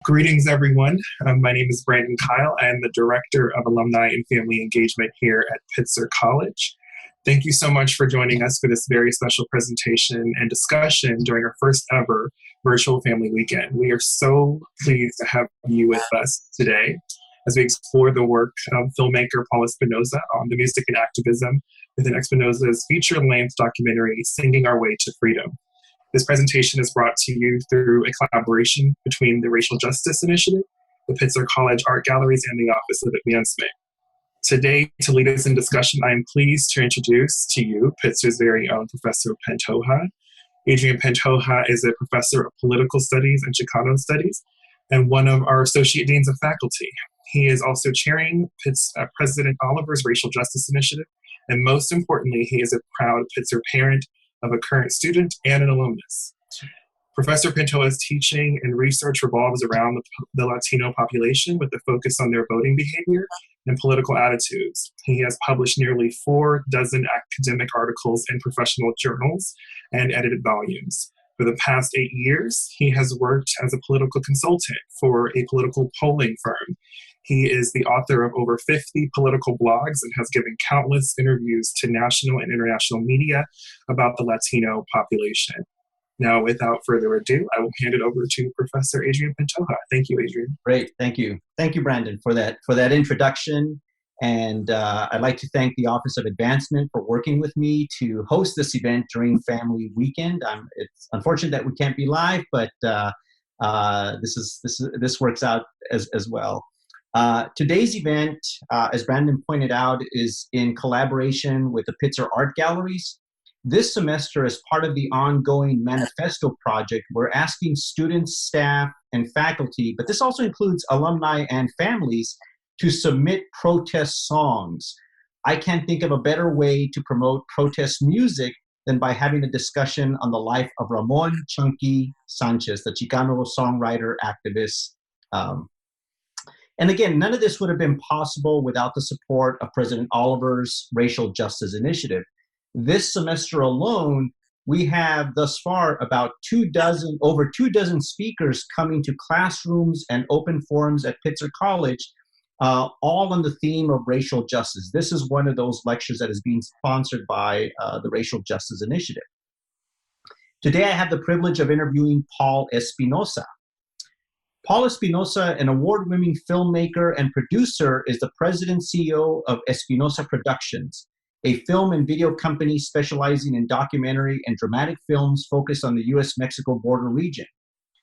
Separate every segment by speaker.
Speaker 1: Greetings, everyone. My name is Brandon Kyle. I am the Director of Alumni and Family Engagement here at Pitzer College. Thank you so much for joining us for this very special presentation and discussion during our first ever virtual family weekend. We are so pleased to have you with us today as we explore the work of filmmaker Paul Espinosa on the music and activism within Espinosa's feature-length documentary, Singing Our Way to Freedom. This presentation is brought to you through a collaboration between the Racial Justice Initiative, the Pitzer College Art Galleries, and the Office of Advancement. Today, to lead us in discussion, I am pleased to introduce to you Pitzer's very own Professor Pantoja. Adrian Pantoja is a professor of political studies and Chicano studies and one of our associate deans of faculty. He is also chairing President Oliver's Racial Justice Initiative, and most importantly, he is a proud Pitzer parent of a current student and an alumnus. Professor Pantoja's teaching and research revolves around the Latino population with a focus on their voting behavior and political attitudes. He has published nearly 4 dozen academic articles in professional journals and edited volumes. For the past 8 years, he has worked as a political consultant for a political polling firm. He is the author of over 50 political blogs and has given countless interviews to national and international media about the Latino population. Now, without further ado, I will hand it over to Professor Adrian Pantoja. Thank you, Adrian.
Speaker 2: Great, thank you. Thank you, Brandon, for that introduction. And I'd like to thank the Office of Advancement for working with me to host this event during Family Weekend. It's unfortunate that we can't be live, but this works out as well. Today's event, as Brandon pointed out, is in collaboration with the Pitzer Art Galleries. This semester, as part of the ongoing manifesto project, we're asking students, staff, and faculty, but this also includes alumni and families, to submit protest songs. I can't think of a better way to promote protest music than by having a discussion on the life of Ramon Sanchez, the Chicano songwriter, activist. And again, none of this would have been possible without the support of President Oliver's Racial Justice Initiative. This semester alone, we have thus far about over 2 dozen speakers coming to classrooms and open forums at Pitzer College, all on the theme of racial justice. This is one of those lectures that is being sponsored by the Racial Justice Initiative. Today, I have the privilege of interviewing Paul Espinosa. Paul Espinosa, an award-winning filmmaker and producer, is the president and CEO of Espinosa Productions, a film and video company specializing in documentary and dramatic films focused on the U.S.-Mexico border region.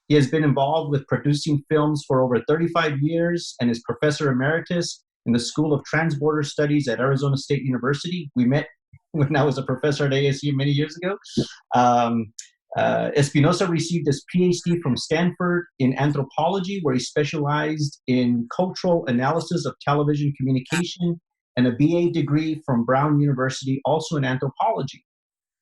Speaker 2: He has been involved with producing films for over 35 years and is professor emeritus in the School of Transborder Studies at Arizona State University. We met when I was a professor at ASU many years ago. Espinosa received his PhD from Stanford in anthropology, where he specialized in cultural analysis of television communication, and a BA degree from Brown University, also in anthropology.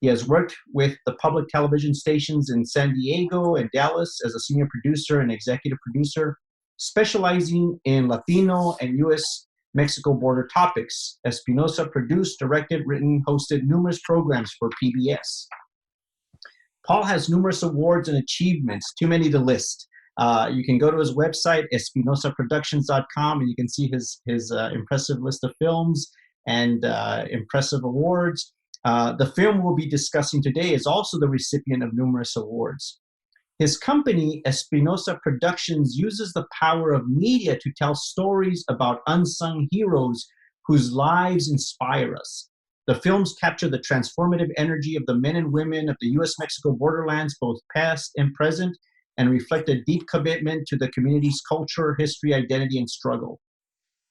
Speaker 2: He has worked with the public television stations in San Diego and Dallas as a senior producer and executive producer, specializing in Latino and U.S.-Mexico border topics. Espinosa produced, directed, written, hosted numerous programs for PBS. Paul has numerous awards and achievements, too many to list. You can go to his website, espinosaproductions.com, and you can see his impressive list of films and impressive awards. The film we'll be discussing today is also the recipient of numerous awards. His company, Espinosa Productions, uses the power of media to tell stories about unsung heroes whose lives inspire us. The films capture the transformative energy of the men and women of the U.S.-Mexico borderlands, both past and present, and reflect a deep commitment to the community's culture, history, identity, and struggle.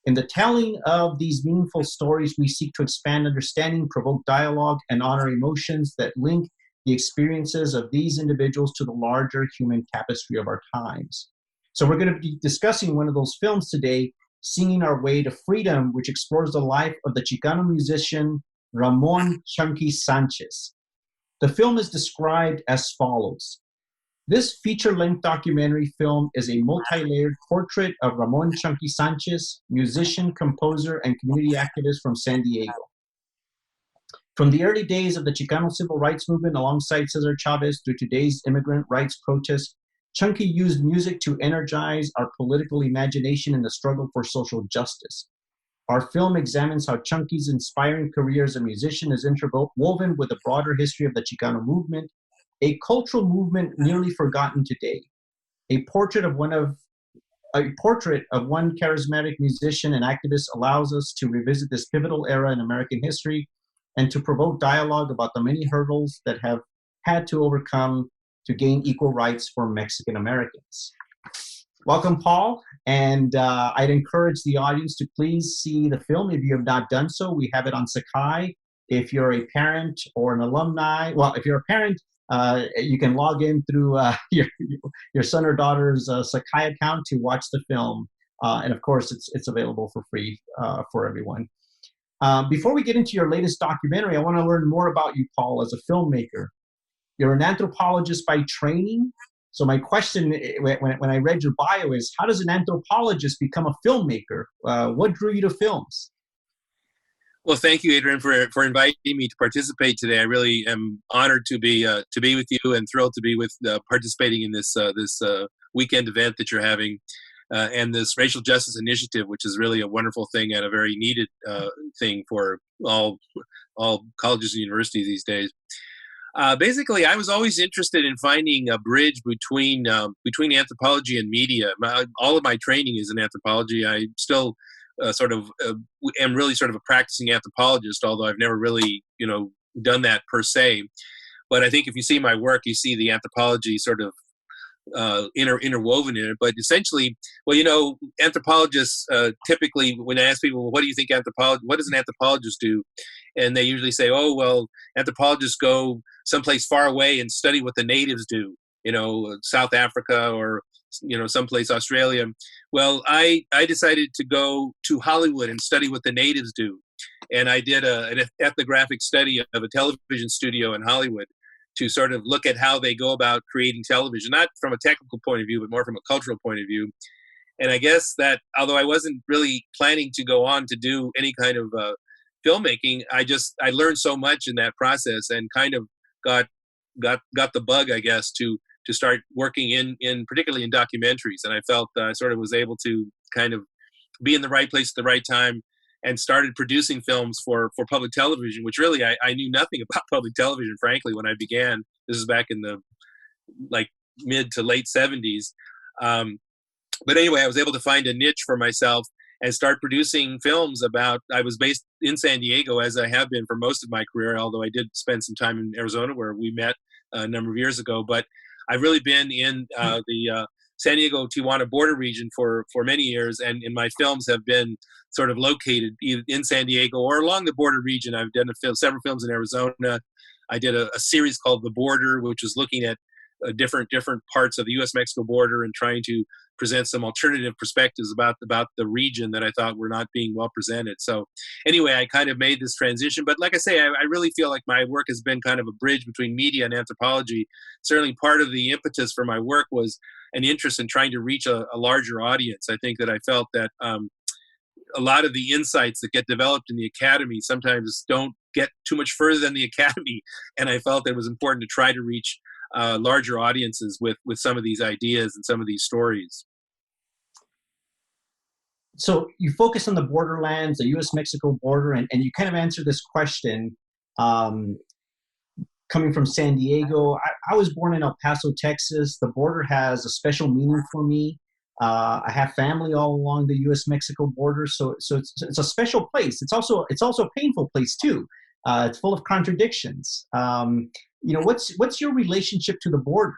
Speaker 2: In the telling of these meaningful stories, we seek to expand understanding, provoke dialogue, and honor emotions that link the experiences of these individuals to the larger human tapestry of our times. So we're going to be discussing one of those films today, Singing Our Way to Freedom, which explores the life of the Chicano musician Ramon Sanchez. The film is described as follows. This feature-length documentary film is a multi-layered portrait of Ramon Sanchez, musician, composer, and community activist from San Diego. From the early days of the Chicano civil rights movement alongside Cesar Chavez through today's immigrant rights protests, Chunky used music to energize our political imagination in the struggle for social justice. Our film examines how Chunky's inspiring career as a musician is interwoven with the broader history of the Chicano movement, a cultural movement nearly forgotten today. A portrait of one charismatic musician and activist allows us to revisit this pivotal era in American history and to provoke dialogue about the many hurdles that have had to overcome to gain equal rights for Mexican Americans. Welcome, Paul, and I'd encourage the audience to please see the film if you have not done so. We have it on Sakai. If you're a parent or an alumni, well, if you're a parent, you can log in through your son or daughter's Sakai account to watch the film, and of course, it's available for free for everyone. Before we get into your latest documentary, I want to learn more about you, Paul, as a filmmaker. You're an anthropologist by training. So my question when I read your bio is, how does an anthropologist become a filmmaker? What drew you to films?
Speaker 3: Well, thank you, Adrian, for inviting me to participate today. I really am honored to be with you and thrilled to be with participating in this weekend event that you're having, and this racial justice initiative, which is really a wonderful thing and a very needed thing for all colleges and universities these days. Basically, I was always interested in finding a bridge between anthropology and media. All of my training is in anthropology. I still am really sort of a practicing anthropologist, although I've never really, done that per se. But I think if you see my work, you see the anthropology sort of interwoven in it. But essentially, anthropologists typically, when I ask people, well, what do you think what does an anthropologist do? And they usually say, oh, well, anthropologists go someplace far away and study what the natives do, South Africa or, someplace Australia. Well, I decided to go to Hollywood and study what the natives do. And I did an ethnographic study of a television studio in Hollywood to sort of look at how they go about creating television, not from a technical point of view, but more from a cultural point of view. And I guess that although I wasn't really planning to go on to do any kind of filmmaking, I learned so much in that process and kind of got the bug, I guess, to start working in particularly in documentaries. And I felt I sort of was able to kind of be in the right place at the right time and started producing films for public television, which really I knew nothing about public television, frankly, when I began. This is back in the mid to late 70s. But anyway, I was able to find a niche for myself and start producing films about, I was based in San Diego, as I have been for most of my career, although I did spend some time in Arizona where we met a number of years ago. But I've really been in the San Diego-Tijuana border region for many years, and my films have been sort of located either in San Diego or along the border region. I've done several films in Arizona. I did a series called The Border, which was looking at different parts of the U.S.-Mexico border and trying to present some alternative perspectives about the region that I thought were not being well presented. So anyway, I kind of made this transition. But like I say, I really feel like my work has been kind of a bridge between media and anthropology. Certainly part of the impetus for my work was an interest in trying to reach a larger audience. I think that I felt that a lot of the insights that get developed in the academy sometimes don't get too much further than the academy. And I felt that it was important to try to reach larger audiences with some of these ideas and some of these stories.
Speaker 2: So you focus on the borderlands, the U.S.-Mexico border, and you kind of answer this question coming from San Diego. I was born in El Paso, Texas. The border has a special meaning for me. I have family all along the U.S.-Mexico border, so it's a special place. It's also a painful place too. It's full of contradictions. What's your relationship to the border?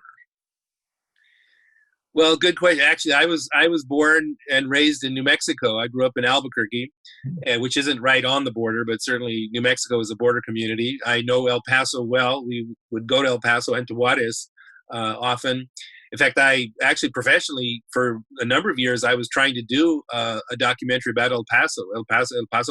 Speaker 3: Well, good question. Actually, I was born and raised in New Mexico. I grew up in Albuquerque, which isn't right on the border, but certainly New Mexico is a border community. I know El Paso well. We would go to El Paso and to Juarez often. In fact, I actually professionally, for a number of years, I was trying to do a documentary about El Paso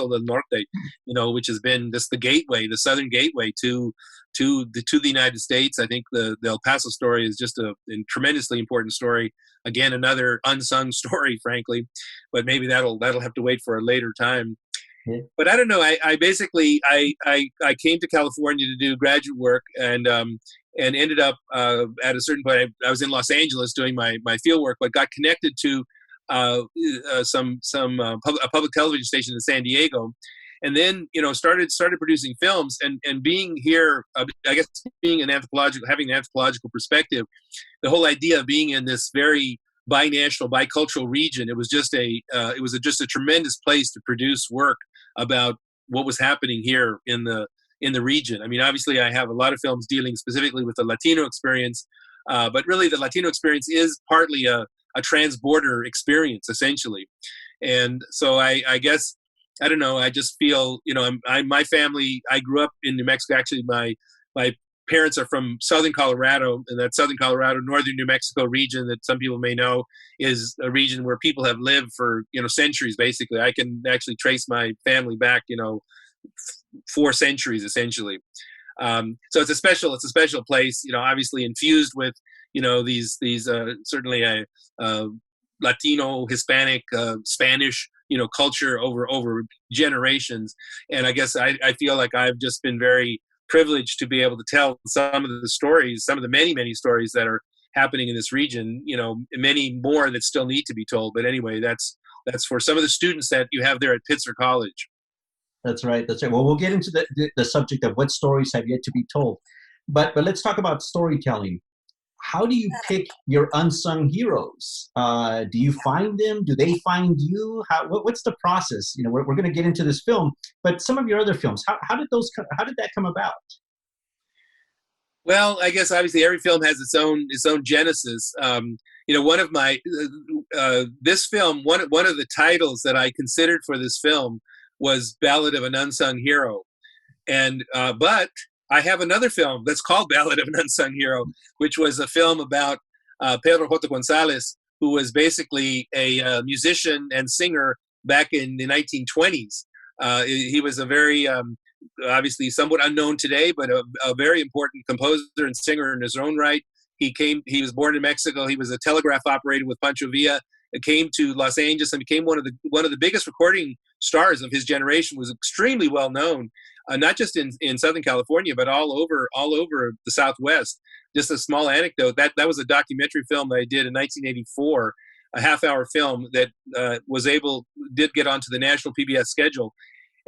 Speaker 3: del Norte, which has been just the gateway, the southern gateway to the United States. I think the El Paso story is just a tremendously important story. Again, another unsung story, frankly, but maybe that'll have to wait for a later time. Yeah. But I don't know. I basically came to California to do graduate work, and and ended up at a certain point. I was in Los Angeles doing my field work, but got connected to a public television station in San Diego, and then started producing films and being here. I guess having an anthropological perspective, the whole idea of being in this very binational, bicultural region, it was just a tremendous place to produce work about what was happening here in the region. I mean, obviously, I have a lot of films dealing specifically with the Latino experience, but really, the Latino experience is partly a trans-border experience, essentially. And so, I guess, I don't know. I just feel, my family. I grew up in New Mexico. Actually, my parents are from Southern Colorado, and that Southern Colorado, Northern New Mexico region that some people may know is a region where people have lived for, centuries, basically. I can actually trace my family back, 4 centuries, essentially. So it's a special place, obviously infused with, these certainly Latino, Hispanic, Spanish, culture over generations. And I guess I feel like I've just been very privileged to be able to tell some of the many, many stories that are happening in this region, many more that still need to be told. But anyway, that's for some of the students that you have there at Pitzer College.
Speaker 2: That's right. Well, we'll get into the subject of what stories have yet to be told. But let's talk about storytelling. How do you pick your unsung heroes? Do you find them? Do they find you? What's the process? We're going to get into this film, but some of your other films, how did that come about?
Speaker 3: Well, I guess obviously every film has its own genesis. One of my this film, one of the titles that I considered for this film was Ballad of an Unsung Hero, and but I have another film that's called Ballad of an Unsung Hero, which was a film about Pedro J. Gonzalez, who was basically a musician and singer back in the 1920s. He was a very, obviously somewhat unknown today, but a very important composer and singer in his own right. He was born in Mexico. He was a telegraph operator with Pancho Villa. Came to Los Angeles and became one of the biggest recording stars of his generation. Was extremely well known, not just in Southern California, but all over the Southwest. Just a small anecdote, that was a documentary film that I did in 1984, a half-hour film that did get onto the national PBS schedule,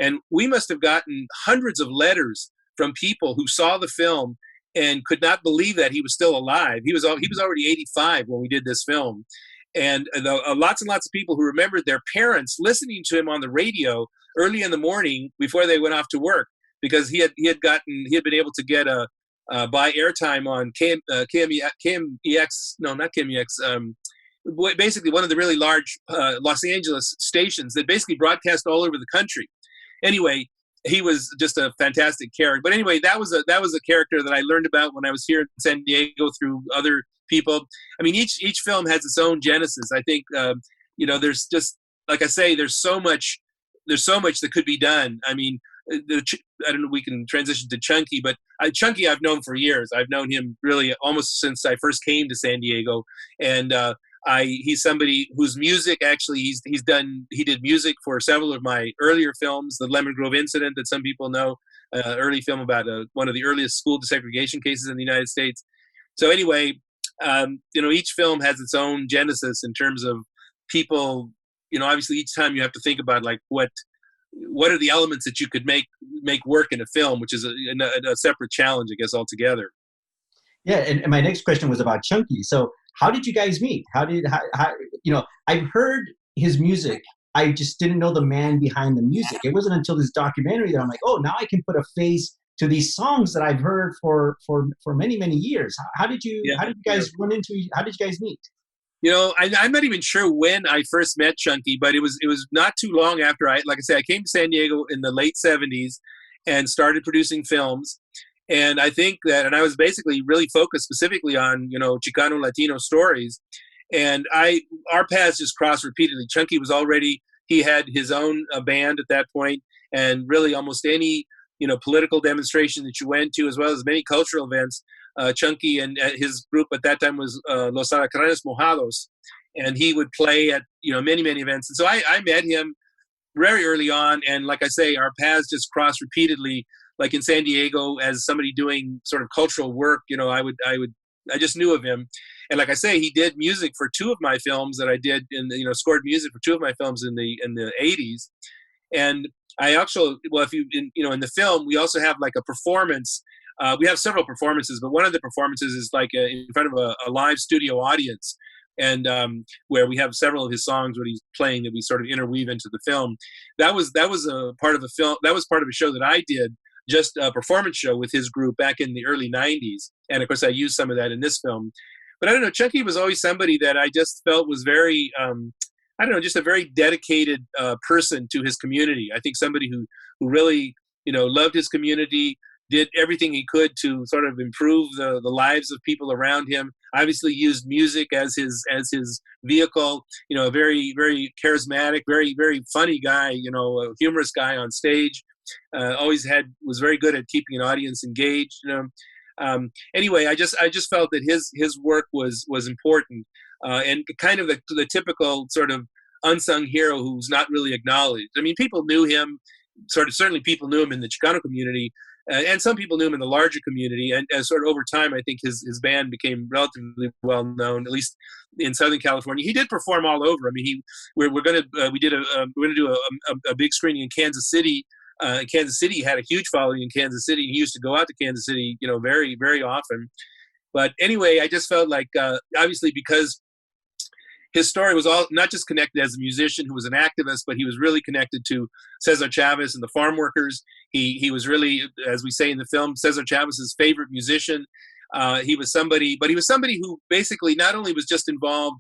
Speaker 3: and we must have gotten hundreds of letters from people who saw the film and could not believe that he was still alive. He was already 85 when we did this film. And lots and lots of people who remembered their parents listening to him on the radio early in the morning before they went off to work, because he had been able to get buy airtime on KMEX, no, not KMEX, basically one of the really large Los Angeles stations that basically broadcast all over the country. Anyway, he was just a fantastic character. But anyway, that was a character that I learned about when I was here in San Diego through other people. I mean, each film has its own genesis. I think there's just, like I say, there's so much that could be done. I mean, I don't know, we can transition to Chunky, but Chunky I've known for years. I've known him really almost since I first came to San Diego, and he's somebody whose music actually he did music for several of my earlier films, the Lemon Grove Incident that some people know, early film about one of the earliest school desegregation cases in the United States. So anyway, each film has its own genesis in terms of people. Obviously each time you have to think about like what are the elements that you could make work in a film, which is a separate challenge, I guess, altogether.
Speaker 2: Yeah, and my next question was about Chunky. So how did you guys meet? I've heard his music. I just didn't know the man behind the music. It wasn't until this documentary that I'm like, oh, now I can put a face to these songs that I've heard for many, many years. How did you guys meet?
Speaker 3: I'm not even sure when I first met Chunky, but it was not too long after I came to San Diego in the late 70s and started producing films. And I think that, and I was basically really focused specifically on, Chicano Latino stories. And our paths just crossed repeatedly. Chunky he had his own band at that point, and really almost any, political demonstration that you went to, as well as many cultural events, Chunky and his group at that time was Los Alacranes Mojados, and he would play at many, many events. And so I met him very early on, and like I say, our paths just crossed repeatedly like in San Diego as somebody doing sort of cultural work. I just knew of him. And like I say, he did music for two of my films that I did scored music for two of my films in the 80s. And I also, well, if in the film, we also have like a performance. We have several performances, but one of the performances is like in front of a live studio audience, and where we have several of his songs what he's playing that we sort of interweave into the film. That was a part of a film. That was part of a show that I did, just a performance show with his group back in the early 90s. And of course, I used some of that in this film. But I don't know, Chunky was always somebody that I just felt was very, just a very dedicated person to his community. I think somebody who really, loved his community, did everything he could to sort of improve the lives of people around him. Obviously used music as his vehicle, a very, very charismatic, very, very funny guy, a humorous guy on stage. Was very good at keeping an audience engaged. Anyway, I just felt that his work was important, and kind of the typical sort of unsung hero who's not really acknowledged. I mean, people knew him, certainly people knew him in the Chicano community, and some people knew him in the larger community. And sort of over time, I think his band became relatively well known, at least in Southern California. He did perform all over. I mean, we're going to do a big screening in Kansas City. Kansas City had a huge following in Kansas City, and he used to go out to Kansas City, very, very often. But anyway, I just felt like, obviously, because his story was all not just connected as a musician who was an activist, but he was really connected to Cesar Chavez and the farm workers. He was really, as we say in the film, Cesar Chavez's favorite musician. He was somebody who basically not only was just involved,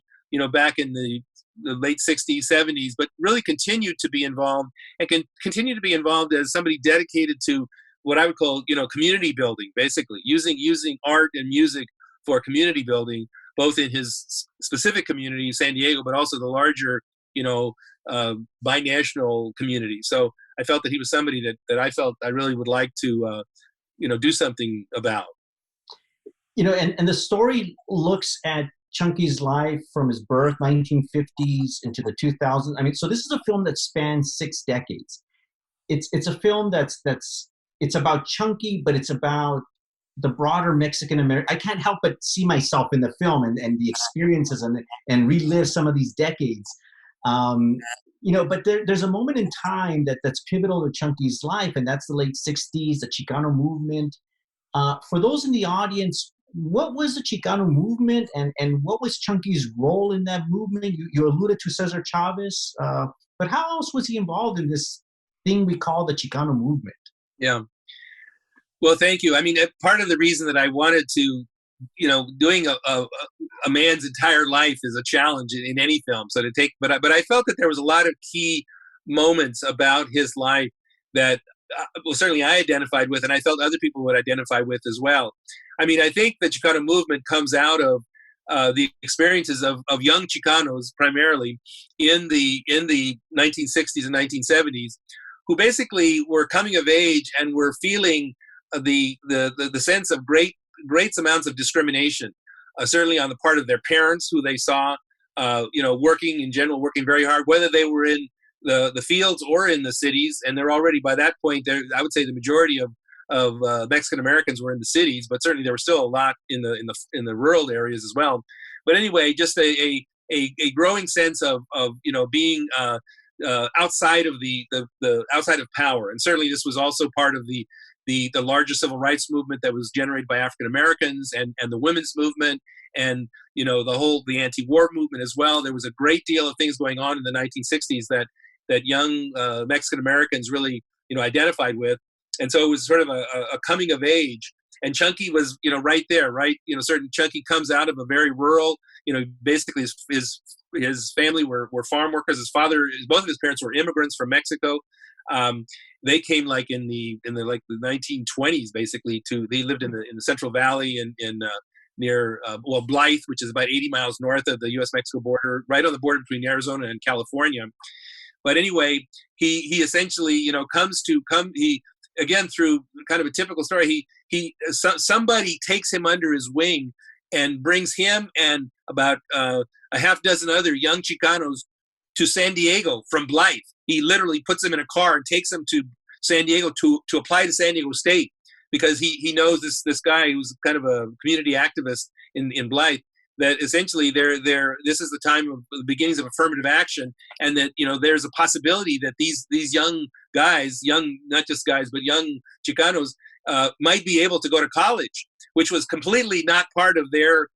Speaker 3: back in the late 60s, 70s, but really continued to be involved and can continue to be involved as somebody dedicated to what I would call, community building, basically using art and music for community building, both in his specific community, San Diego, but also the larger, binational community. So I felt that he was somebody that I felt I really would like to, do something about.
Speaker 2: And the story looks at Chunky's life from his birth, 1950s, into the 2000s. I mean, so this is a film that spans 6 decades. It's a film that's it's about Chunky, but it's about the broader Mexican American. I can't help but see myself in the film and the experiences and relive some of these decades. But there's a moment in time that's pivotal to Chunky's life, and that's the late 60s, the Chicano Movement. For those in the audience, what was the Chicano Movement, and what was Chunky's role in that movement? You alluded to Cesar Chavez, but how else was he involved in this thing we call the Chicano Movement?
Speaker 3: Yeah. Well, thank you. I mean, part of the reason that I wanted to, doing a man's entire life is a challenge in any film. So but I felt that there was a lot of key moments about his life that, certainly I identified with, and I felt other people would identify with as well. I mean, I think the Chicano Movement comes out of the experiences of young Chicanos, primarily in the 1960s and 1970s, who basically were coming of age and were feeling the sense of great amounts of discrimination, certainly on the part of their parents, who they saw, working very hard, whether they were in the fields or in the cities. And they're already, by that point, I would say the majority of Mexican Americans were in the cities, but certainly there were still a lot in the rural areas as well. But anyway, just a growing sense of being outside of the outside of power. And certainly this was also part of the larger civil rights movement that was generated by African Americans and the women's movement, and the anti-war movement as well. There was a great deal of things going on in the 1960s that young Mexican Americans really identified with, and so it was sort of a coming of age. And Chunky was right there, right? Certain Chunky comes out of a very rural, basically his family were farm workers. His father, both of his parents were immigrants from Mexico. They came like in the 1920s, basically. They lived in the Central Valley near Blythe, which is about 80 miles north of the U.S.-Mexico border, right on the border between Arizona and California. But anyway, he essentially again, through kind of a typical story, somebody takes him under his wing and brings him and about a half dozen other young Chicanos to San Diego from Blythe. He literally puts them in a car and takes them San Diego to apply to San Diego State, because he knows this guy who's kind of a community activist in Blythe, that essentially this is the time of the beginnings of affirmative action, and that there's a possibility that these young guys, not just guys but young Chicanos, might be able to go to college, which was completely not part of their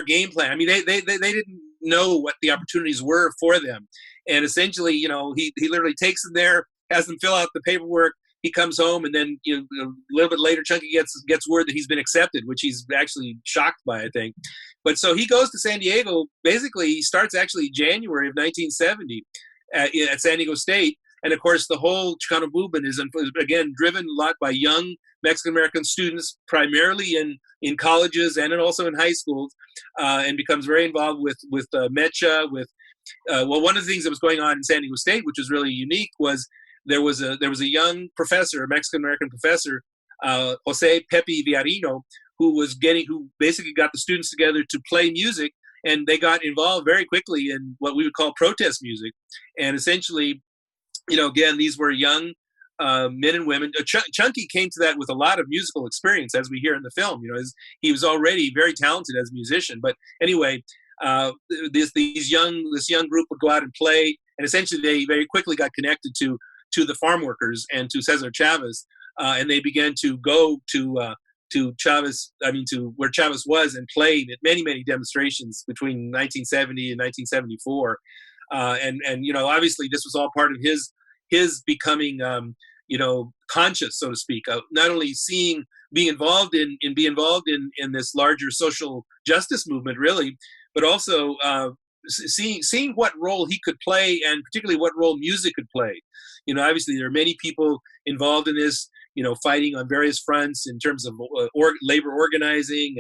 Speaker 3: game plan. I mean, they didn't know what the opportunities were for them, and essentially, he literally takes them there, has them fill out the paperwork. He comes home, and then a little bit later, Chunky gets word that he's been accepted, which he's actually shocked by, I think. But so he goes to San Diego. Basically, he starts actually January of 1970 at San Diego State, and of course, the whole Chicano movement is again driven a lot by young Mexican American students, primarily in colleges and also in high schools, and becomes very involved with Mecha. One of the things that was going on in San Diego State, which was really unique, was there was a young professor, a Mexican American professor, Jose Pepe Villarino, who basically got the students together to play music, and they got involved very quickly in what we would call protest music. And essentially, again, these were young men and women. Chunky came to that with a lot of musical experience, as we hear in the film. He was already very talented as a musician. But anyway, this young group would go out and play, and essentially they very quickly got connected to the farm workers and to Cesar Chavez, and they began to go to Chavez, to where Chavez was, and played at many demonstrations between 1970 and 1974. And obviously this was all part of his becoming conscious, so to speak, not only being involved in this larger social justice movement, really, but also seeing what role he could play, and particularly what role music could play. Obviously there are many people involved in this, fighting on various fronts in terms of labor organizing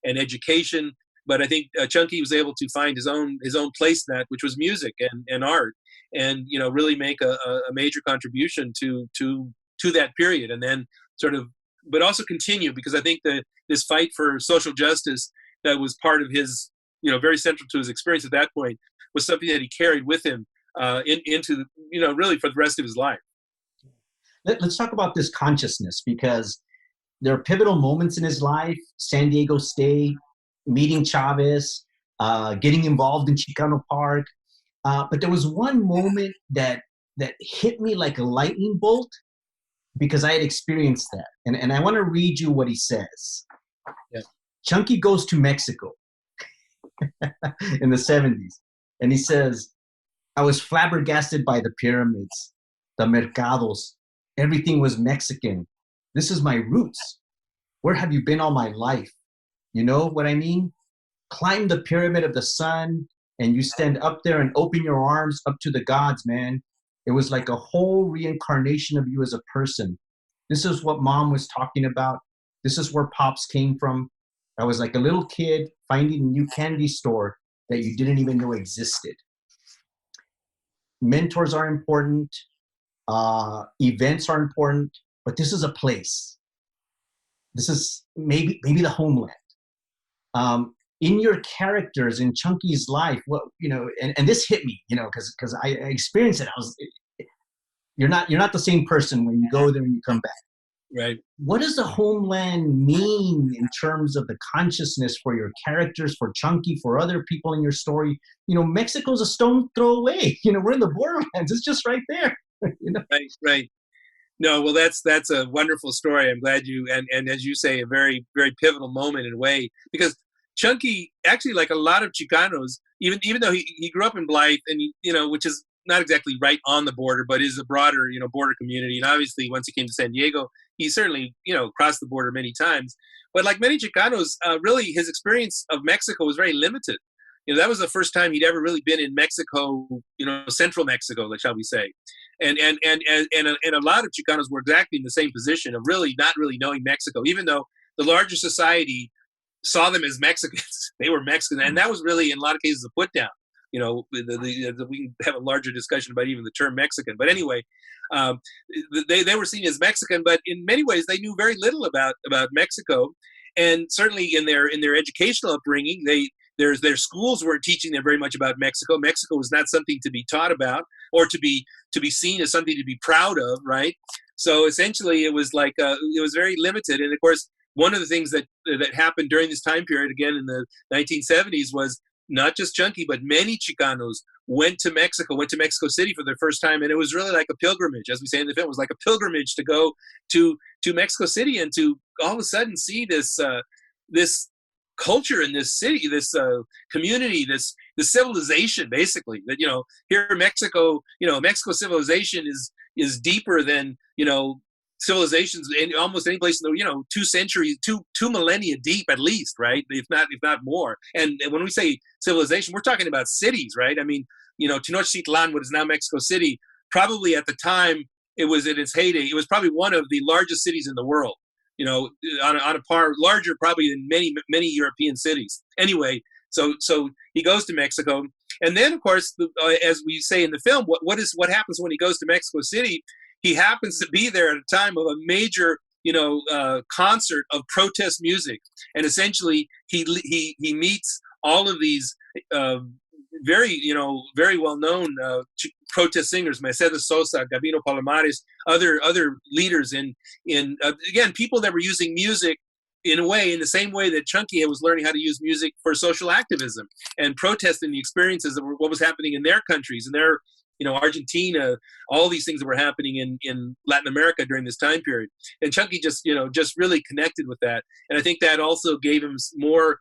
Speaker 3: and education. But I think Chunky was able to find his own place in that, which was music and art, and really make a major contribution to that period, and then but also continue, because I think that this fight for social justice that was part of his, very central to his experience at that point, was something that he carried with him into really for the rest of his life.
Speaker 2: Let's talk about this consciousness, because there are pivotal moments in his life: San Diego State, meeting Chavez, getting involved in Chicano Park. But there was one moment that hit me like a lightning bolt, because I had experienced that. And I want to read you what he says.
Speaker 3: Yeah.
Speaker 2: Chunky goes to Mexico in the 70s. And he says, I was flabbergasted by the pyramids, the mercados. Everything was Mexican. This is my roots. Where have you been all my life? You know what I mean? Climb the pyramid of the sun, and you stand up there and open your arms up to the gods, man. It was like a whole reincarnation of you as a person. This is what Mom was talking about. This is where Pops came from. I was like a little kid finding a new candy store that you didn't even know existed. Mentors are important. Events are important. But this is a place. This is maybe the homeland. In your characters, in Chunky's life, and this hit me, because I experienced it. You're not the same person when you go there and you come back.
Speaker 3: Right.
Speaker 2: What does the homeland mean in terms of the consciousness for your characters, for Chunky, for other people in your story? Mexico's a stone throw away. We're in the borderlands. It's just right there.
Speaker 3: Right. No, well, that's a wonderful story. I'm glad you, and as you say, a very, very pivotal moment in a way, because Chunky, actually, like a lot of Chicanos, even though he grew up in Blythe, and which is not exactly right on the border, but is a broader border community, and obviously once he came to San Diego, he certainly crossed the border many times. But like many Chicanos, really his experience of Mexico was very limited. That was the first time he'd ever really been in Mexico, central Mexico, like shall we say, and a lot of Chicanos were exactly in the same position of really not really knowing Mexico, even though the larger society saw them as Mexicans. They were Mexican, and that was really in a lot of cases a put down. We can have a larger discussion about even the term Mexican, but anyway, they were seen as Mexican, but in many ways they knew very little about Mexico, and certainly in their educational upbringing, their schools weren't teaching them very much about Mexico. Mexico was not something to be taught about or to be seen as something to be proud of, right? So essentially, it was like it was very limited. And of course, one of the things that happened during this time period, again in the 1970s, was not just Chunky, but many Chicanos went to Mexico City for the first time, and it was really like a pilgrimage, as we say in the film. It was like a pilgrimage to go to Mexico City and to all of a sudden see this this culture in this city, this community, this civilization, basically. That here in Mexico, Mexico civilization is deeper than civilizations in almost any place in the 2 centuries, two millennia deep at least, right? If not more. And when we say civilization, we're talking about cities, right? I mean, Tenochtitlan, what is now Mexico City, probably at the time it was in its heyday. It was probably one of the largest cities in the world. On a par, larger probably than many European cities. Anyway, so he goes to Mexico, and then of course, as we say in the film, what happens when he goes to Mexico City? He happens to be there at a time of a major, concert of protest music, and essentially he meets all of these very well known protest singers, Mercedes Sosa, Gabino Palomares, other leaders in again, people that were using music in the same way that Chunky was learning how to use music for social activism and protesting the experiences of what was happening in their countries, and their Argentina, all these things that were happening in Latin America during this time period. And Chunky just really connected with that. And I think that also gave him more,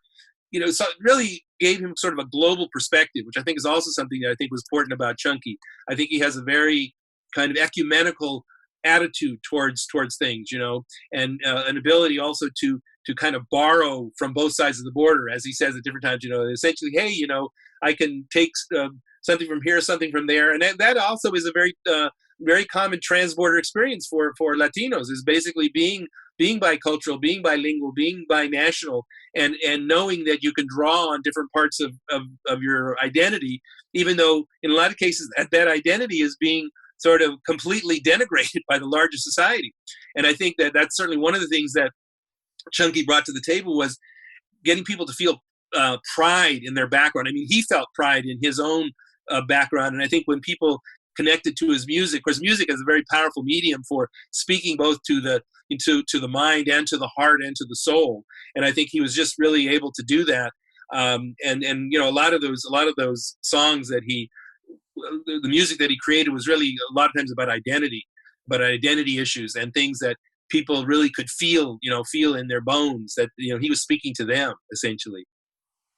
Speaker 3: so it really gave him sort of a global perspective, which I think is also something that I think was important about Chunky. I think he has a very kind of ecumenical attitude towards things, and an ability also to kind of borrow from both sides of the border, as he says at different times, essentially, hey, I can take something from here, something from there. And that also is a very common trans-border experience for Latinos, is basically being bicultural, being bilingual, being binational, and knowing that you can draw on different parts of your identity, even though in a lot of cases that identity is being sort of completely denigrated by the larger society. And I think that that's certainly one of the things that Chunky brought to the table, was getting people to feel pride in their background. I mean, he felt pride in his own background. And I think when people connected to his music, because music is a very powerful medium for speaking both to the mind and to the heart and to the soul. And I think he was just really able to do that. And a lot of those songs that the music that he created was really a lot of times about identity issues and things that people really could feel in their bones, that he was speaking to them essentially.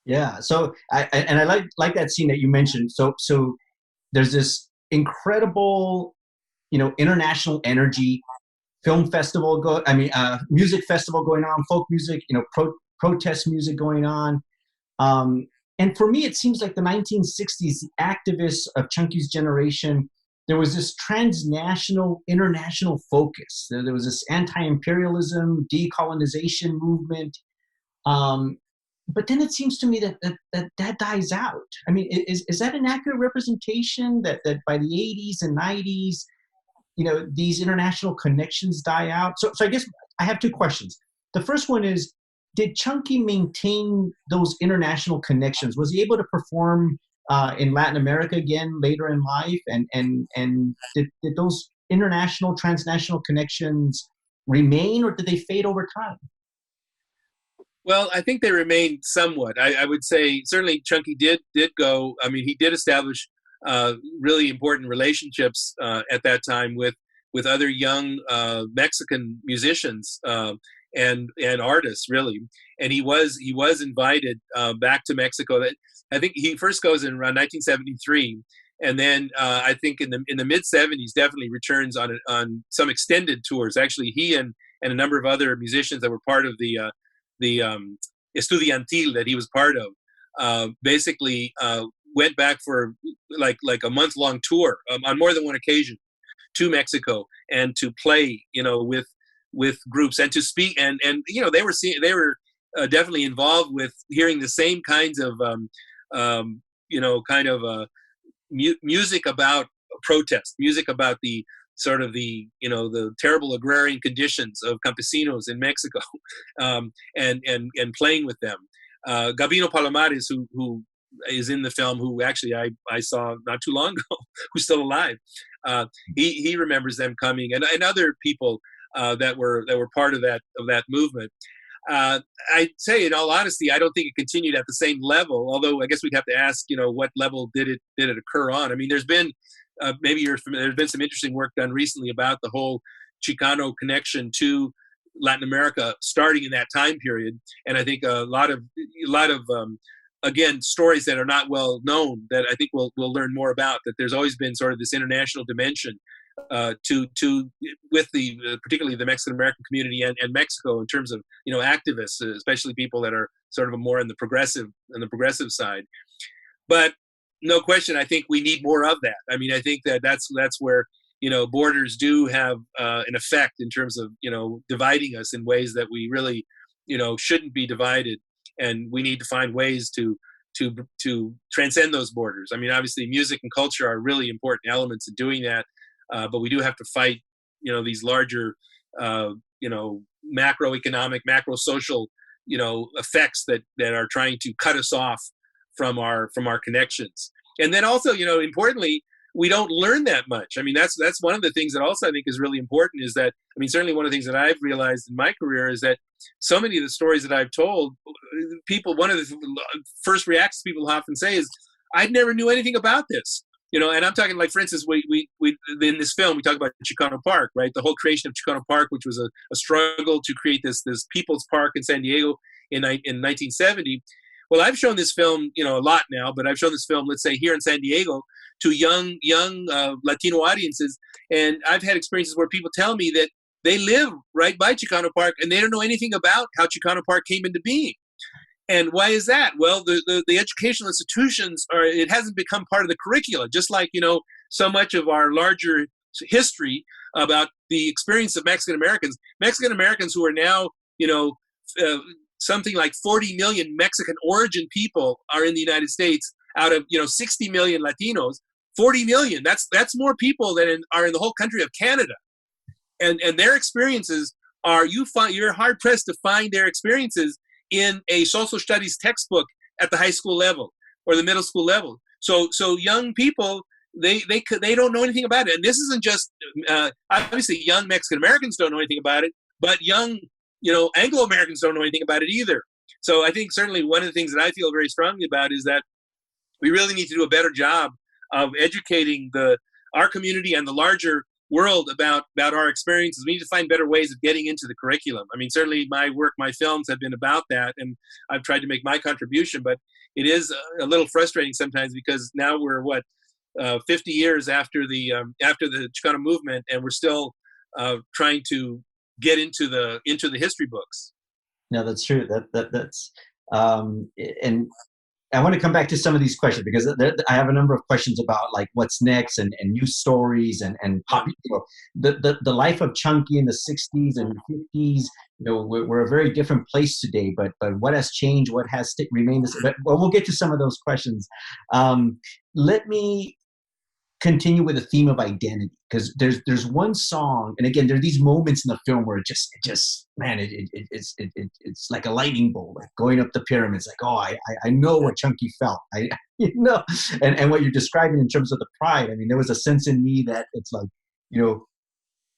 Speaker 2: Yeah. So I like that scene that you mentioned. So there's this incredible, international energy, film festival music festival going on, folk music, protest music going on. And for me, it seems like the 1960s, the activists of Chunky's generation, there was this transnational, international focus. There was this anti-imperialism, decolonization movement. But then it seems to me that dies out. I mean, is that an accurate representation that by the 80s and 90s, these international connections die out? So I guess I have two questions. The first one is, did Chunky maintain those international connections? Was he able to perform in Latin America again later in life? And did those international, transnational connections remain, or did they fade over time?
Speaker 3: Well, I think they remained somewhat. I would say certainly Chunky did go. I mean, he did establish really important relationships at that time with other young Mexican musicians and artists, really. And he was invited back to Mexico. I think he first goes in around 1973, and then I think in the mid 70s definitely returns on some extended tours. Actually, he and a number of other musicians that were part of the estudiantil that he was part of, basically went back for like a month-long tour on more than one occasion to Mexico and to play, with groups and to speak, and they were definitely involved with hearing the same kinds of music about protest, music about the sort of the terrible agrarian conditions of campesinos in Mexico, and playing with them. Gabino Palomares, who is in the film, who actually I saw not too long ago, who's still alive. He remembers them coming, and other people that were part of that movement. I'd say, in all honesty, I don't think it continued at the same level. Although I guess we'd have to ask, what level did it occur on? I mean, there's been there's been some interesting work done recently about the whole Chicano connection to Latin America, starting in that time period, and I think a lot of again, stories that are not well known that I think we'll learn more about. That there's always been sort of this international dimension to with particularly the Mexican American community and Mexico, in terms of activists, especially people that are sort of more in the progressive side. But no question, I think we need more of that. I mean, I think that's where borders do have an effect in terms of dividing us in ways that we really shouldn't be divided, and we need to find ways to transcend those borders. I mean, obviously, music and culture are really important elements in doing that, but we do have to fight these larger macroeconomic, macro social effects that are trying to cut us off from our connections. And then also, importantly, we don't learn that much. I mean, that's one of the things that also I think is really important, is that, I mean, certainly one of the things that I've realized in my career is that so many of the stories that I've told, one of the first reactions people often say is, I never knew anything about this. And I'm talking, like, for instance, we in this film, we talk about Chicano Park, right? The whole creation of Chicano Park, which was a struggle to create this people's park in San Diego in 1970. Well, I've shown this film, a lot now, but I've shown this film, let's say, here in San Diego to young Latino audiences. And I've had experiences where people tell me that they live right by Chicano Park and they don't know anything about how Chicano Park came into being. And why is that? Well, the educational institutions it hasn't become part of the curricula, just like, so much of our larger history about the experience of Mexican Americans who are now, something like 40 million Mexican origin people are in the United States out of 60 million Latinos. 40 million, that's more people than are in the whole country of Canada, and their experiences you're hard pressed to find their experiences in a social studies textbook at the high school level or the middle school level. So young people, they don't know anything about it, and this isn't just obviously young Mexican Americans don't know anything about it, but young Anglo-Americans don't know anything about it either. So I think certainly one of the things that I feel very strongly about is that we really need to do a better job of educating our community and the larger world about our experiences. We need to find better ways of getting into the curriculum. I mean, certainly my work, my films have been about that, and I've tried to make my contribution, but it is a little frustrating sometimes, because now we're 50 years after the Chicano movement, and we're still trying to get into the history books.
Speaker 2: No, that's true. That's and I want to come back to some of these questions, because I have a number of questions about, like, what's next and news stories and the life of Chunky in the 60s and 50s. We're a very different place today, but what has changed? What has remained? But we'll get to some of those questions. Let me continue with the theme of identity, because there's one song, and again, there are these moments in the film where it just man, it's like a lightning bolt, like going up the pyramids, like, oh, I know what Chunky felt, and what you're describing in terms of the pride. I mean, there was a sense in me that it's like,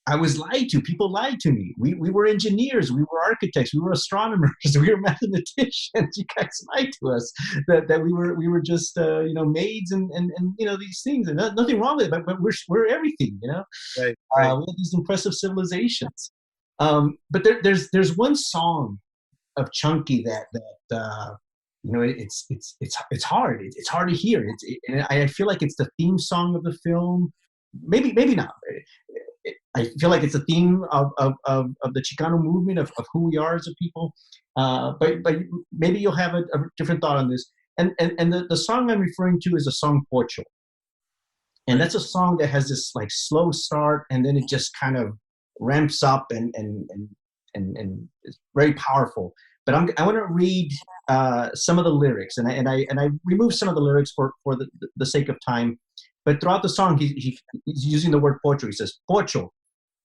Speaker 2: I was lied to. People lied to me. We were engineers. We were architects. We were astronomers. We were mathematicians. You guys lied to us that we were just maids and these things, and nothing wrong with it. But we're everything.
Speaker 3: Right.
Speaker 2: We have these impressive civilizations. But there's one song of Chunky that it's hard. It's hard to hear. And I feel like it's the theme song of the film. Maybe not. I feel like it's a theme of the Chicano movement, of who we are as a people. But maybe you'll have a different thought on this. And the song I'm referring to is a song Pocho. And that's a song that has this, like, slow start, and then it just kind of ramps up and it's very powerful. But I want to read some of the lyrics, and I removed some of the lyrics for the sake of time. But throughout the song, he's using the word Pocho. He says, Pocho,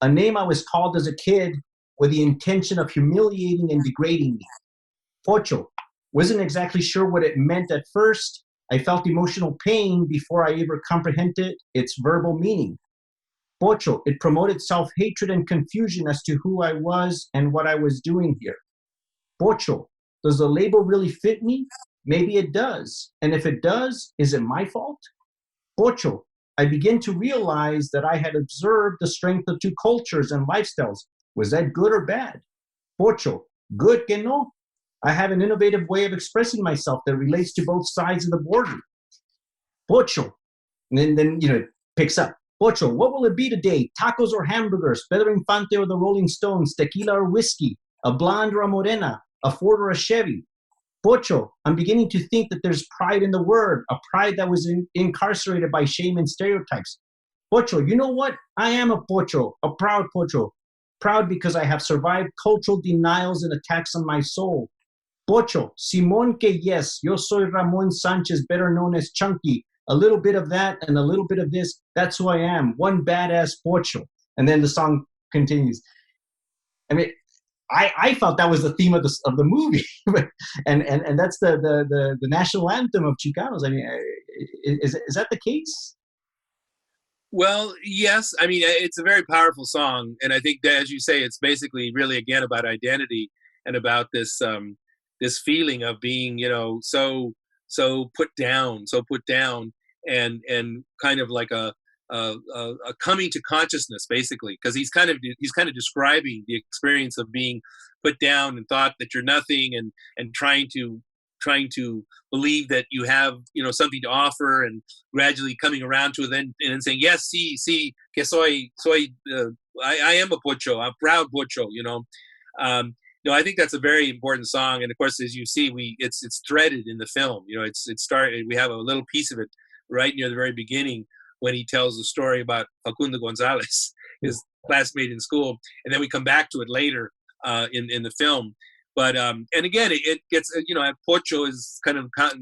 Speaker 2: a name I was called as a kid with the intention of humiliating and degrading me. Pocho, Wasn't exactly sure what it meant at first. I felt emotional pain before I ever comprehended its verbal meaning. Pocho, it promoted self-hatred and confusion as to who I was and what I was doing here. Pocho, does the label really fit me? Maybe it does. And if it does, is it my fault? Pocho, I begin to realize that I had observed the strength of two cultures and lifestyles. Was that good or bad? Pocho, good que no. I have an innovative way of expressing myself that relates to both sides of the border. Pocho, and then it picks up. Pocho, what will it be today? Tacos or hamburgers? Pedro Infante or the Rolling Stones? Tequila or whiskey? A blonde or a morena? A Ford or a Chevy? Pocho, I'm beginning to think that there's pride in the word, a pride that was incarcerated by shame and stereotypes. Pocho, you know what? I am a pocho, a proud pocho. Proud because I have survived cultural denials and attacks on my soul. Pocho, Simón que yes, yo soy Ramon Sanchez, better known as Chunky. A little bit of that and a little bit of this, that's who I am, one badass pocho. And then the song continues. I mean, I felt that was the theme of the movie, and that's the national anthem of Chicanos. I mean, is that the case?
Speaker 3: Well, yes. I mean, it's a very powerful song, and I think that, as you say, it's basically really again about identity and about this this feeling of being, so put down, and kind of like a coming to consciousness, basically, because he's kind of describing the experience of being put down and thought that you're nothing, and trying to believe that you have something to offer, and gradually coming around to it, and then saying yes, sí, que soy I am a pocho, a proud pocho, I think that's a very important song, and of course, as you see, it's threaded in the film. We have a little piece of it right near the very beginning, when he tells the story about Facundo Gonzalez, his classmate in school, and then we come back to it later in the film. But and again, it gets pocho is kind of at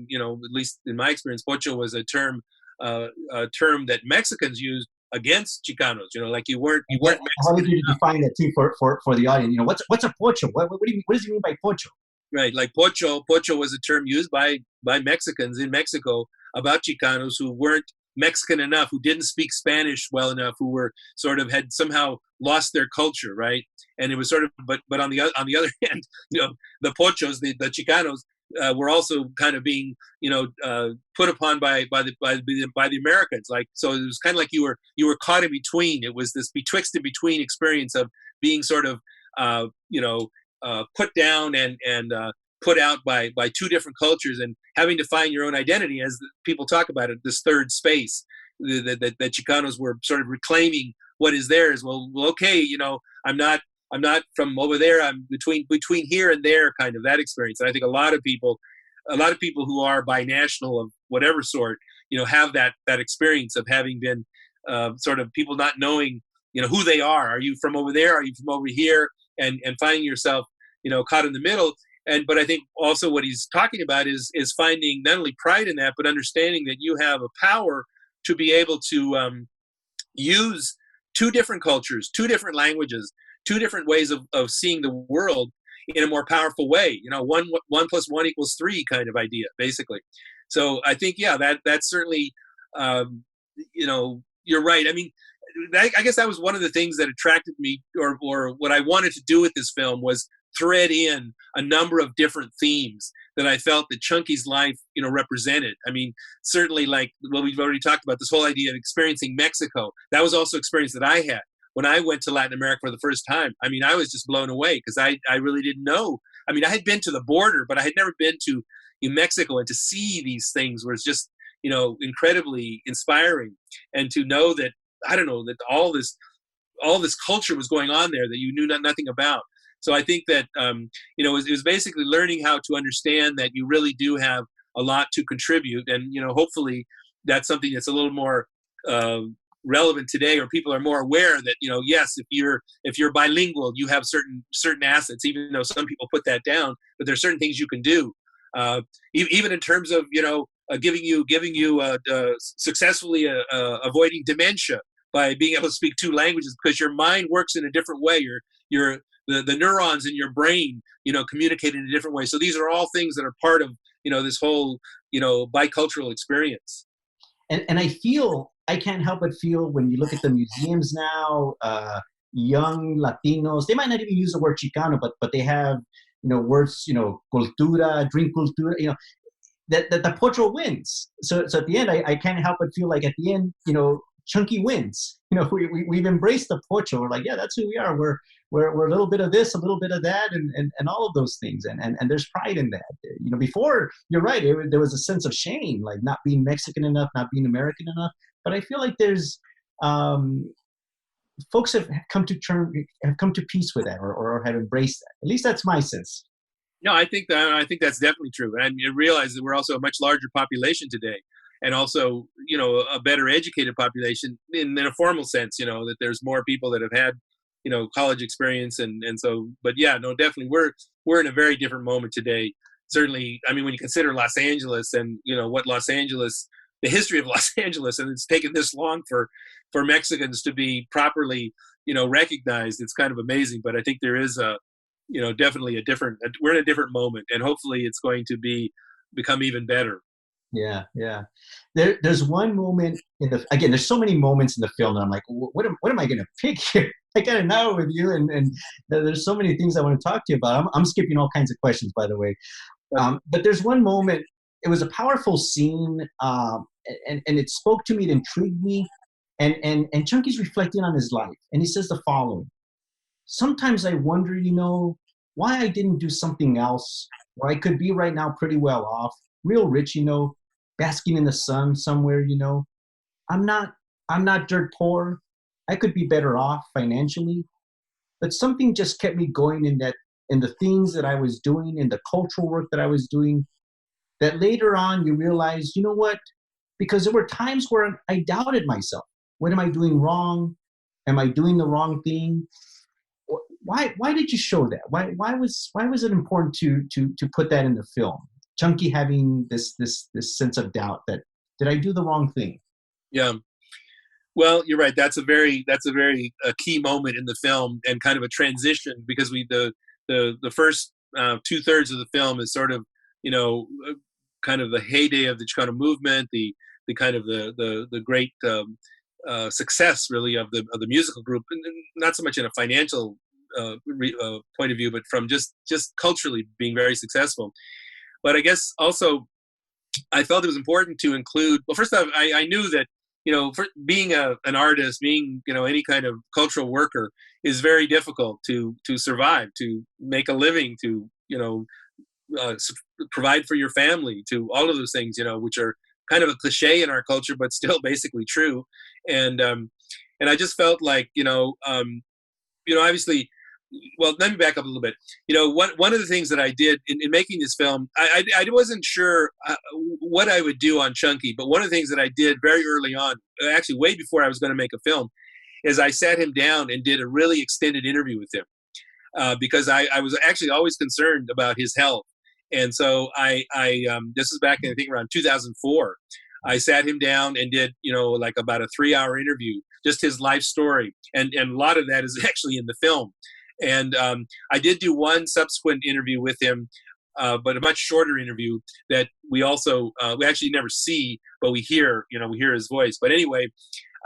Speaker 3: least in my experience, pocho was a term that Mexicans used against Chicanos. Like you weren't Mexican.
Speaker 2: How did you define that too for the audience? What's a pocho? What does he mean by pocho?
Speaker 3: Right, like pocho was a term used by Mexicans in Mexico about Chicanos who weren't Mexican enough, who didn't speak Spanish well enough, who were had somehow lost their culture, right? And it was but on the other hand, the pochos, the Chicanos, were also kind of being, put upon by the Americans. Like, so it was kind of like you were caught in between. It was this betwixt and between experience of being sort of, put down and put out by two different cultures, and having to find your own identity, as people talk about it, this third space that Chicanos were sort of reclaiming what is theirs. Well, okay, I'm not from over there. I'm between here and there, kind of that experience. And I think a lot of people who are binational of whatever sort, have that experience of having been sort of people not knowing, who they are. Are you from over there? Are you from over here? And finding yourself, caught in the middle. But I think also what he's talking about is finding not only pride in that, but understanding that you have a power to be able to use two different cultures, two different languages, two different ways of seeing the world in a more powerful way. 1 + 1 = 3 kind of idea, basically. So I think, that's certainly, you're right. I mean, I guess that was one of the things that attracted me, or what I wanted to do with this film was thread in a number of different themes that I felt that Chunky's life, represented. I mean, certainly, like, well, we've already talked about this whole idea of experiencing Mexico. That was also experience that I had when I went to Latin America for the first time. I mean, I was just blown away because I really didn't know. I mean, I had been to the border, but I had never been to Mexico, and to see these things was just, incredibly inspiring. And to know that, I don't know, that all this culture was going on there that you knew nothing about. So I think that, it was basically learning how to understand that you really do have a lot to contribute. And, hopefully that's something that's a little more relevant today, or people are more aware that, yes, if you're bilingual, you have certain assets, even though some people put that down, but there's certain things you can do. Even in terms of, giving you successfully avoiding dementia by being able to speak two languages, because your mind works in a different way. the neurons in your brain, communicate in a different way. So these are all things that are part of, this whole, bicultural experience.
Speaker 2: And I can't help but feel when you look at the museums now, young Latinos, they might not even use the word Chicano, but they have, words, cultura, drink cultura, that the pocho wins. So at the end, I can't help but feel like at the end, Chunky wins. We've embraced the pocho. We're like, yeah, that's who we are. We're a little bit of this, a little bit of that, and all of those things. And there's pride in that. Before, you're right, there was a sense of shame, like not being Mexican enough, not being American enough. But I feel like there's folks have come to peace with that, or have embraced that. At least that's my sense.
Speaker 3: No, I think that's definitely true. And I realize that we're also a much larger population today, and also, a better educated population in a formal sense, that there's more people that have had, college experience. And so, but yeah, no, definitely we're in a very different moment today. Certainly, I mean, when you consider Los Angeles and, what the history of Los Angeles, and it's taken this long for Mexicans to be properly, recognized, it's kind of amazing. But I think there is definitely we're in a different moment, and hopefully it's going to become even better.
Speaker 2: Yeah. There's one moment again, there's so many moments in the film that I'm like, what am I going to pick here? I got an hour with you, and there's so many things I want to talk to you about. I'm skipping all kinds of questions, by the way. But there's one moment, it was a powerful scene, and it spoke to me, it intrigued me. And Chunky's reflecting on his life, and he says the following: sometimes I wonder, why I didn't do something else where I could be right now pretty well off, real rich, basking in the sun somewhere, I'm not dirt poor. I could be better off financially, but something just kept me going in the things that I was doing, in the cultural work that I was doing, that later on you realize, you know what? Because there were times where I doubted myself. What am I doing wrong? Am I doing the wrong thing? Why did you show that? Why was it important to put that in the film? Chunky having this sense of doubt that, did I do the wrong thing?
Speaker 3: Yeah. Well, you're right. That's a very key moment in the film, and kind of a transition, because the first 2/3 of the film is sort of, kind of the heyday of the Chicano movement, the kind of the great success really of the musical group, and not so much in a financial point of view, but from just culturally being very successful. But I guess also I felt it was important to include, well, first off, I knew that, for being an artist, being, any kind of cultural worker is very difficult to survive, to make a living, to, provide for your family, to all of those things, which are kind of a cliche in our culture, but still basically true. And I just felt like, obviously, well, let me back up a little bit. One of the things that I did in making this film, I wasn't sure what I would do on Chunky, but one of the things that I did very early on, actually way before I was going to make a film, is I sat him down and did a really extended interview with him, because I was actually always concerned about his health. And so I this is back in, I think, around 2004. I sat him down and did, like about a 3-hour interview, just his life story. And a lot of that is actually in the film. And I did do one subsequent interview with him, but a much shorter interview that we also, we actually never see, but we hear his voice. But anyway,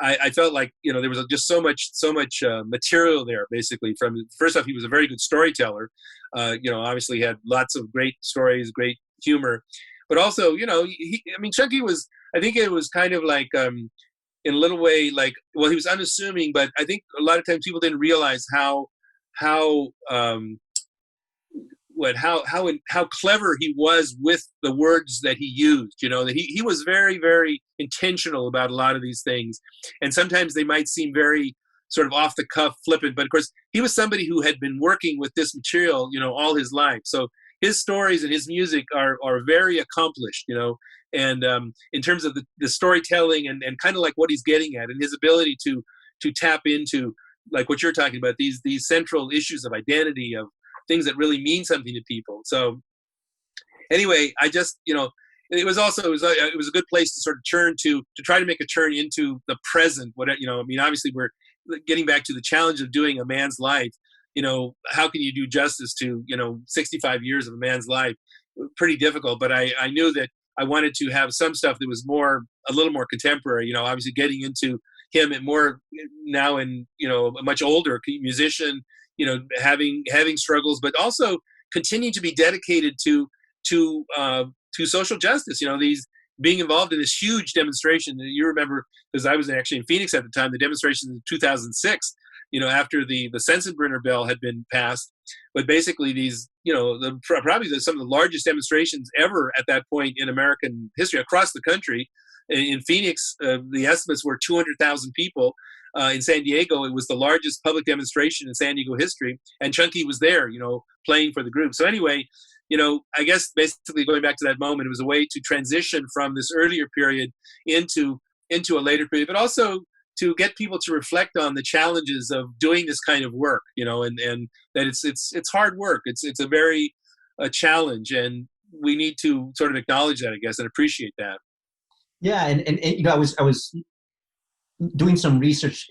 Speaker 3: I felt like, there was just so much material there, basically. From, first off, he was a very good storyteller. Obviously had lots of great stories, great humor, but also, Chunky was, I think it was kind of like, in a little way, like, well, he was unassuming, but I think a lot of times people didn't realize how clever he was with the words that he used. That he was very, very intentional about a lot of these things, and sometimes they might seem very sort of off the cuff, flippant, but of course he was somebody who had been working with this material all his life. So his stories and his music are very accomplished, and in terms of the storytelling and kind of like what he's getting at, and his ability to tap into, like what you're talking about, these central issues of identity, of things that really mean something to people. So anyway, I just, it was a good place to sort of to try to make a turn into the present. Obviously we're getting back to the challenge of doing a man's life. how can you do justice to 65 years of a man's life? Pretty difficult. But I knew that I wanted to have some stuff that was a little more contemporary. Obviously getting into him at more now, and a much older musician, having struggles, but also continuing to be dedicated to social justice. These being involved in this huge demonstration. You remember, because I was actually in Phoenix at the time, the demonstration in 2006. After the Sensenbrenner bill had been passed, but basically these, probably some of the largest demonstrations ever at that point in American history across the country. In Phoenix, the estimates were 200,000 people. In San Diego, it was the largest public demonstration in San Diego history, and Chunky was there, playing for the group. So anyway, I guess basically going back to that moment, it was a way to transition from this earlier period into a later period, but also to get people to reflect on the challenges of doing this kind of work, and that it's hard work. It's a very challenge, and we need to sort of acknowledge that, I guess, and appreciate that.
Speaker 2: Yeah, and I was doing some research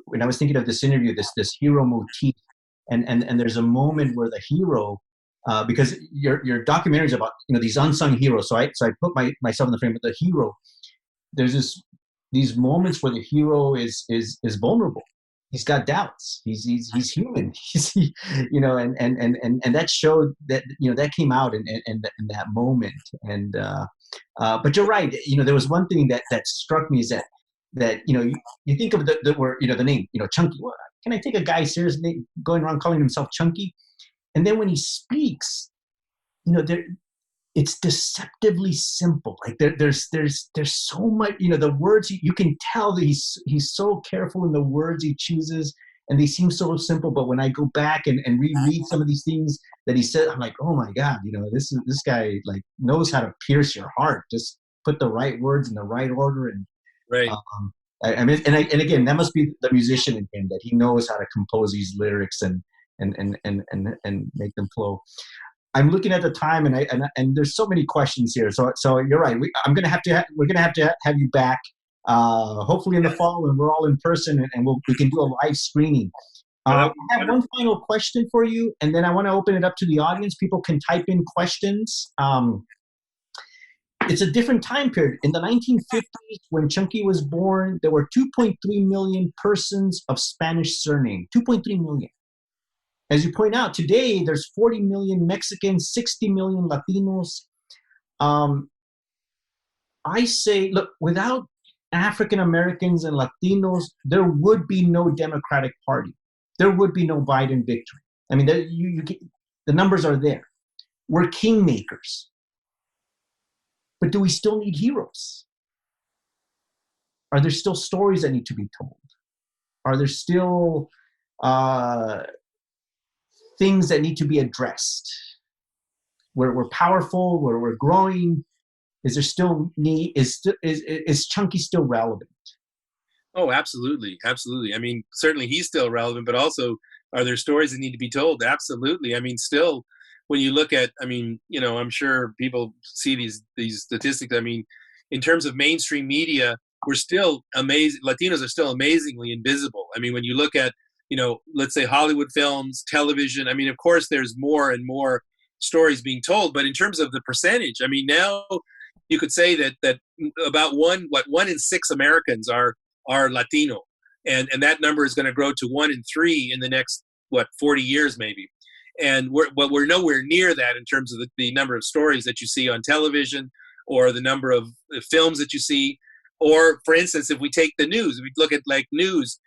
Speaker 2: when I was thinking of this interview, this hero motif, and there's a moment where the hero, because your documentary is about these unsung heroes, so I put myself in the frame of the hero. There's these moments where the hero is vulnerable. He's got doubts. He's human. And that showed that that came out in that moment. And but you're right. There was one thing that struck me is that you think of the word the name Chunky. Well, can I take a guy seriously going around calling himself Chunky? And then when he speaks, it's deceptively simple. Like there's so much, the words, you can tell that he's so careful in the words he chooses, and they seem so simple. But when I go back and reread some of these things that he said, I'm like, oh my God, this guy like knows how to pierce your heart. Just put the right words in the right order. And
Speaker 3: right.
Speaker 2: And again, that must be the musician in him, that he knows how to compose these lyrics and make them flow. I'm looking at the time, and there's so many questions here. So you're right. We're gonna have to have you back, hopefully in the fall when we're all in person, and we can do a live screening. I have one final question for you, and then I want to open it up to the audience. People can type in questions. It's a different time period. In the 1950s, when Chunky was born, there were 2.3 million persons of Spanish surname. 2.3 million. As you point out, today there's 40 million Mexicans, 60 million Latinos. I say, look, without African Americans and Latinos, there would be no Democratic Party. There would be no Biden victory. I mean, the numbers are there. We're kingmakers. But do we still need heroes? Are there still stories that need to be told? Are there still things that need to be addressed? We're powerful, we're growing. Is there still need? Is Chunky still relevant?
Speaker 3: Oh, absolutely. Absolutely. I mean, certainly he's still relevant, but also, are there stories that need to be told? Absolutely. I mean, still, when you look at, I'm sure people see these statistics. I mean, in terms of mainstream media, we're still amazing. Latinos are still amazingly invisible. I mean, when you look at, let's say Hollywood films, television, I mean, of course, there's more and more stories being told, but in terms of the percentage, I mean, now you could say that about one in 6 Americans are Latino, and that number is going to grow to 1 in 3 in the next 40 years maybe. And we're nowhere near that in terms of the number of stories that you see on television, or the number of films that you see. Or, for instance, if we take the news, if we look at like news,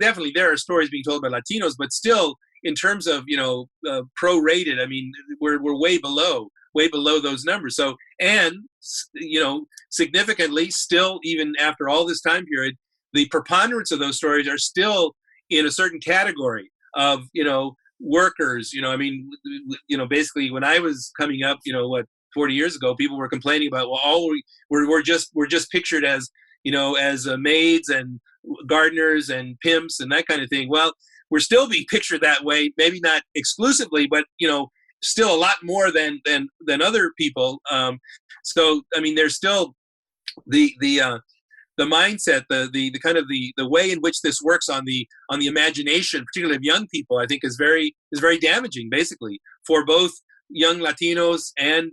Speaker 3: definitely there are stories being told by Latinos, but still, in terms of prorated, I mean, we're way below those numbers. So, and significantly, still, even after all this time period, the preponderance of those stories are still in a certain category of workers. I mean, basically, when I was coming up, 40 years ago, people were complaining about, well, we're just pictured as maids and gardeners and pimps and that kind of thing. Well, we're still being pictured that way, maybe not exclusively, but still a lot more than other people. So I mean, there's still the mindset, the kind of the way in which this works on the imagination, particularly of young people, I think is very damaging, basically, for both young Latinos and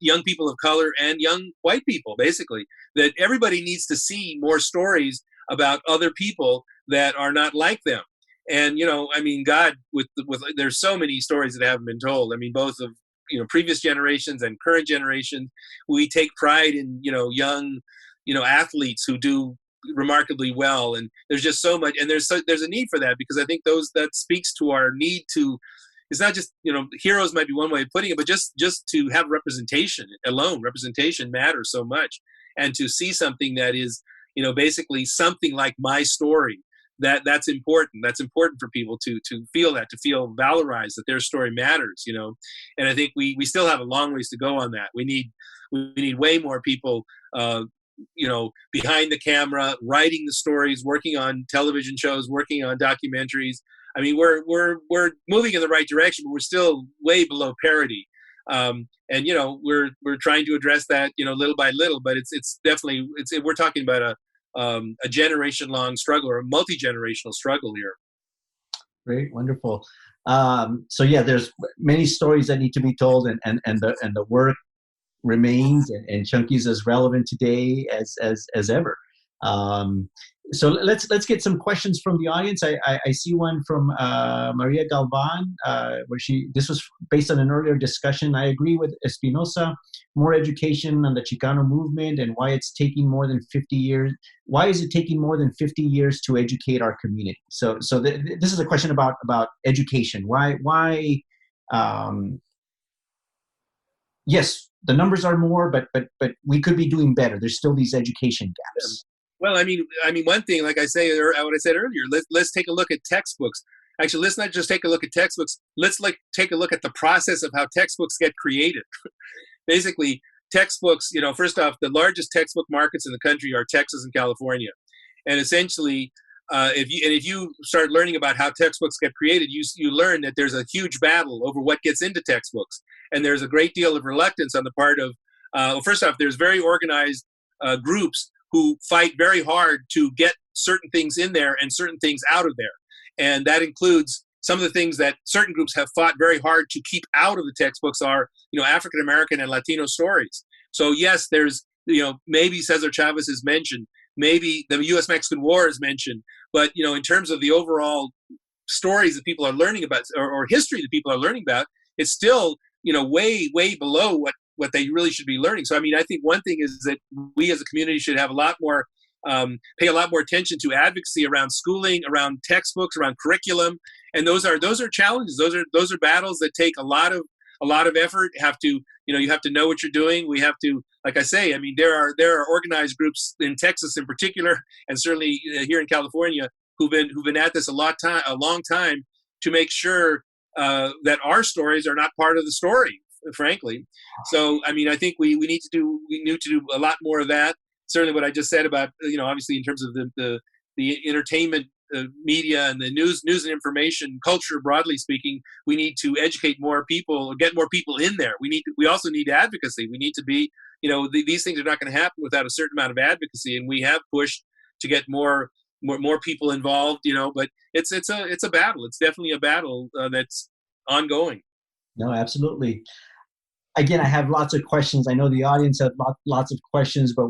Speaker 3: young people of color and young white people, basically. That everybody needs to see more stories about other people that are not like them. And I mean, God, with there's so many stories that haven't been told. I mean, both of previous generations and current generations. We take pride in young athletes who do remarkably well, and there's just so much, and there's a need for that, because I think that speaks to our need to. It's not just heroes might be one way of putting it, but just to have representation alone. Representation matters so much, and to see something that is basically something like my story. That's important. That's important for people to feel that, to feel valorized, that their story matters, And I think we still have a long ways to go on that. We need way more people, behind the camera, writing the stories, working on television shows, working on documentaries. I mean, we're moving in the right direction, but we're still way below parity. And we're trying to address that, little by little. But it's definitely we're talking about a generation-long struggle, or a multi-generational struggle here.
Speaker 2: Great, wonderful. So yeah, there's many stories that need to be told, and the work remains, and Chunky's as relevant today as ever. So let's get some questions from the audience. I see one from Maria Galvan, where this was based on an earlier discussion. I agree with Espinosa. More education on the Chicano movement and why it's taking more than 50 years. Why is it taking more than 50 years to educate our community? So this is a question about education. Why? Yes, the numbers are more, but we could be doing better. There's still these education gaps.
Speaker 3: Well, I mean, one thing, like I said earlier, let's take a look at textbooks. Actually, let's not just take a look at textbooks. Let's take a look at the process of how textbooks get created. Basically, textbooks, first off, the largest textbook markets in the country are Texas and California. And essentially, if you start learning about how textbooks get created, you learn that there's a huge battle over what gets into textbooks. And there's a great deal of reluctance on the part of, first off, there's very organized groups who fight very hard to get certain things in there and certain things out of there. And that includes some of the things that certain groups have fought very hard to keep out of the textbooks are, African American and Latino stories. So yes, there's, maybe Cesar Chavez is mentioned, maybe the U.S.-Mexican War is mentioned, but, in terms of the overall stories that people are learning about, or history that people are learning about, it's still, way, way below what they really should be learning. So, I mean, I think one thing is that we as a community should have a lot more, pay a lot more attention to advocacy around schooling, around textbooks, around curriculum. And those are challenges. Those are battles that take a lot of effort. You have to know what you're doing. We have to, like I say, I mean, there are organized groups in Texas in particular, and certainly here in California, who've been at this a long time to make sure that our stories are not part of the story, frankly. So, I mean, I think we need to do a lot more of that. Certainly what I just said about, obviously in terms of the entertainment media and the news and information culture, broadly speaking, we need to educate more people, or get more people in there. We also need advocacy. We need to be, these things are not going to happen without a certain amount of advocacy. And we have pushed to get more people involved, but it's a battle. It's definitely a battle that's ongoing.
Speaker 2: No, absolutely. Again, I have lots of questions. I know the audience have lots of questions, but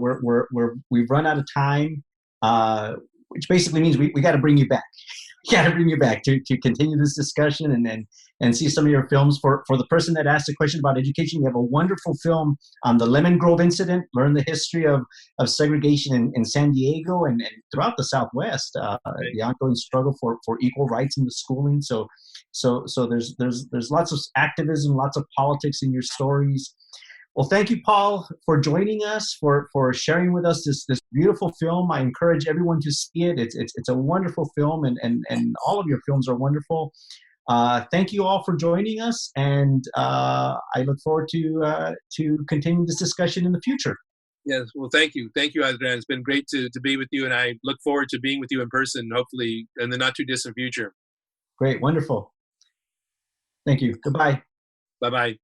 Speaker 2: we've run out of time, which basically means we got to bring you back. We got to bring you back to continue this discussion and see some of your films. For the person that asked a question about education, you have a wonderful film on the Lemon Grove incident. Learn the history of segregation in San Diego and throughout the Southwest. The ongoing struggle for equal rights in the schooling. So there's lots of activism, lots of politics in your stories. Well, thank you, Paul, for joining us, for sharing with us this beautiful film. I encourage everyone to see it. It's a wonderful film, and all of your films are wonderful. Thank you all for joining us, and I look forward to continuing this discussion in the future.
Speaker 3: Yes, well, thank you, Adrian. It's been great to be with you, and I look forward to being with you in person, hopefully in the not too distant future.
Speaker 2: Great, wonderful. Thank you. Goodbye.
Speaker 3: Bye-bye.